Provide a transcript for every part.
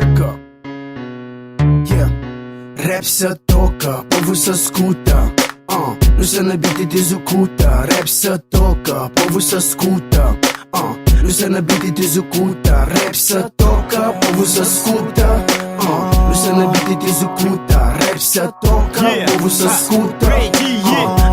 check up. Yeah. Rap se toca, povo se escuta. No cena beat desoculta. Rap se toca, povo se escuta. No cena beat desoculta. Rap se toca, povo se escuta. No cena beat desoculta. Rap se toca, povo se escuta.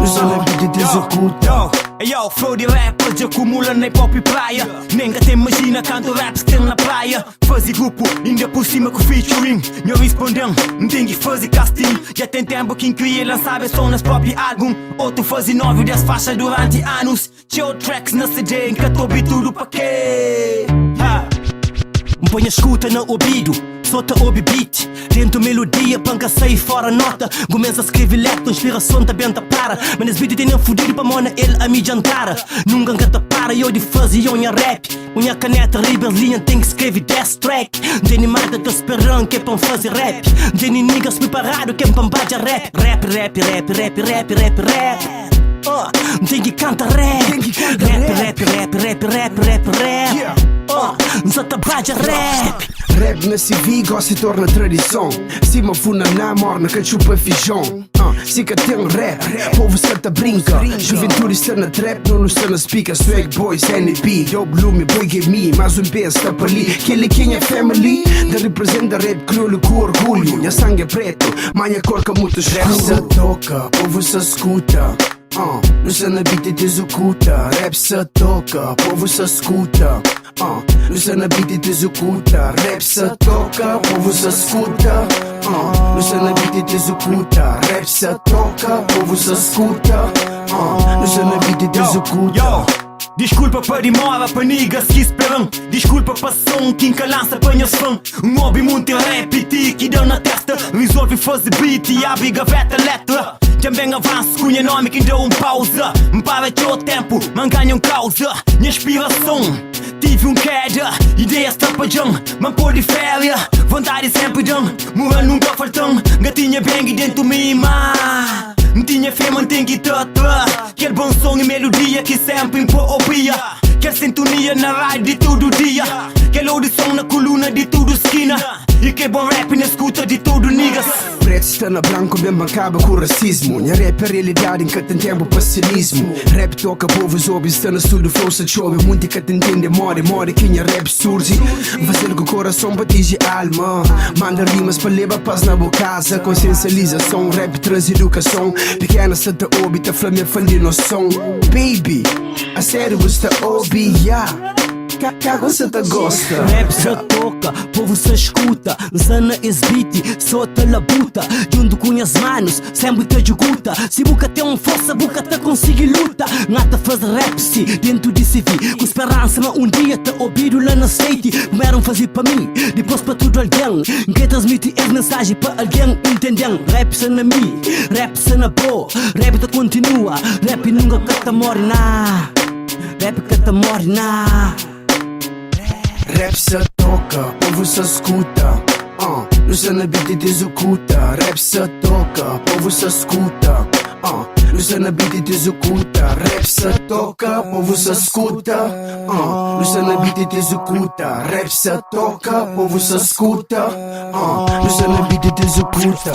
No cena beat desoculta. Yo, flow de rappers acumula na hip hop e praia. Nenga te imagina canto raps que tem na praia. Fazer grupo, ainda por cima com featuring. Meu respondão, não tem que fazer casting. Já tem tempo que queria lançar som nas próprios álbum. Outro fazer 9 10 faixas durante anos. Chill tracks na CD, encatou tudo pra quê? Põe a escuta no ouvido, solta o beat. Dentro melodia, panca sai fora nota. Começa a escrever letra, inspiração tá bem tá para. Mas esse vídeo tem um fudido pra mona ele a me jantara. Nunca canta para, eu de fazer unha rap. Unha caneta, riba, linha tem que escrever 10 track. Tem nada que esperando que é pra fazer rap. Tem niggas preparado que é pra bajar rap. Rap, rap, rap, rap, rap, rap, rap. Tem que cantar rap. Rap, rap, rap, rap, rap, rap, rap. Só trabalha rap. Rap na CV gosta se torna tradição. Se uma funa na morna que chupa feijão. Se que tem rap, povo certa brinca. Juventude está na trap, não está na speaker. Swag boys, NP, eu blume, boy give me. Mas um peso está para ali, que ele quem é family. Da representa rap, crioulo com orgulho. Minha sangue é preto, minha cor que muito escuro. Rap se toca, povo se escuta. No cena beat desoculta. Rap se toca, povo se escuta. No cena beat desoculta. Rap se toca, povo se escuta. No cena beat desoculta. Rap se toca, povo se escuta. No cena beat desoculta. Desculpa para demora, para niggas que esperam. Desculpa para som, quem lança para os fãs. Hobby muito repetir, que deu na testa. Resolve fazer beat e abre gaveta letra. Também avanço com o nome que deu pausa. Me para que o tempo, mas ganha causa. Minha inspiração, tive queda. Ideias tapajão, mas pôr de férias. Vontade sempre dão, morrer nunca faltam. Gatinha bem dentro de mim, não tinha fé, mantém que tatra. Quer bom som e melodia que sempre ouvia. Quer sintonia na rádio de todo dia. Quer audição na coluna de tudo esquina. E que bom rap na escuta de todo niggas. Preto está na branco, bem acaba com o racismo. Minha rap é realidade em que tem tempo para cinismo. Rap toca povos óbvios, está no estúdio, flow se chove. Muito que te entende, more quem a rap surge. Fazer com o coração batije alma. Manda rimas para levar paz na boa casa. Consciencialização, rap traz educação. Pequena santa óbita, flame fandi noção. Baby, a sério você ouve, yeah. Cago se te gosta. Rap se toca, povo se escuta. Zana is beat, só te labuta. Junto com as manos, sempre te juguta. Se buca tem força, buca te consegue luta. Nata faz rap se dentro de CV. Com esperança, mas dia te ouvido lá na state. Primeiro fazer para mim, depois para tudo alguém. Que transmite as mensagens para alguém entender. Rap se na mim, rap se na boa. Rap te continua, rap nunca que te morre na. Rap que te morre na. Rap se toca, povo se escuta. No cena beat desoculta. Rap se toca, povo se escuta. No cena beat desoculta. Rap se toca, povo se escuta. No cena beat desoculta. Rap se toca, povo se escuta. No cena beat desoculta.